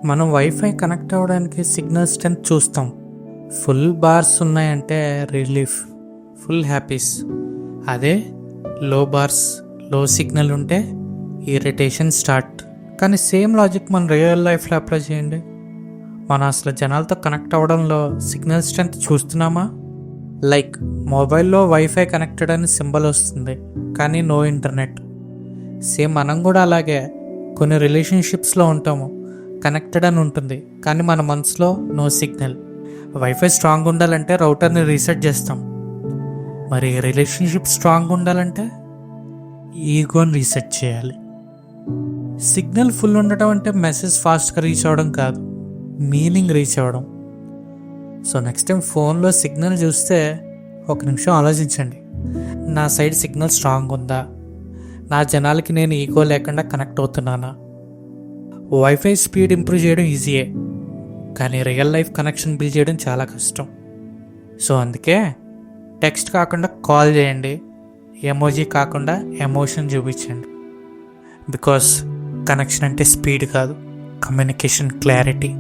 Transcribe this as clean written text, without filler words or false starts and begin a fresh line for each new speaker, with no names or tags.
మనం wifi connect అవ్వడానికి signal strength చూస్తాం. ఫుల్ బార్స్ ఉన్నాయంటే రిలీఫ్, ఫుల్ హ్యాపీస్. అదే లో బార్స్, లో సిగ్నల్ ఉంటే ఇరిటేషన్ స్టార్ట్. కానీ సేమ్ లాజిక్ మన రియల్ లైఫ్లో అప్లై చేయండి. మనం అసలు జనాలతో కనెక్ట్ అవ్వడంలో సిగ్నల్ స్ట్రెంత్ చూస్తున్నామా? లైక్ మొబైల్లో వైఫై కనెక్టెడ్ అని సింబల్ వస్తుంది, కానీ నో ఇంటర్నెట్. సేమ్ మనం కూడా అలాగే కొన్ని రిలేషన్షిప్స్లో ఉంటాము, కనెక్టెడ్ అని ఉంటుంది, కానీ మన మనసులో నో సిగ్నల్. వైఫై స్ట్రాంగ్ ఉండాలంటే రౌటర్ని రీసెట్ చేస్తాం. మరి రిలేషన్షిప్ స్ట్రాంగ్ ఉండాలంటే ఈగోని రీసెట్ చేయాలి. సిగ్నల్ ఫుల్ ఉండటం అంటే మెసేజ్ ఫాస్ట్గా రీచ్ అవ్వడం కాదు, మీనింగ్ రీచ్ అవ్వడం. సో నెక్స్ట్ టైం ఫోన్లో సిగ్నల్ చూస్తే ఒక నిమిషం ఆలోచించండి. నా సైడ్ సిగ్నల్ స్ట్రాంగ్ ఉందా? నా జనాలకి నేను ఈగో లేకుండా కనెక్ట్ అవుతున్నానా? వైఫై స్పీడ్ ఇంప్రూవ్ చేయడం ఈజీయే, కానీ రియల్ లైఫ్ కనెక్షన్ బిల్డ్ చేయడం చాలా కష్టం. సో అందుకే టెక్స్ట్ కాకుండా కాల్ చేయండి, ఎమోజీ కాకుండా ఎమోషన్ చూపించండి. బికాస్ కనెక్షన్ అంటే స్పీడ్ కాదు, కమ్యూనికేషన్ క్లారిటీ.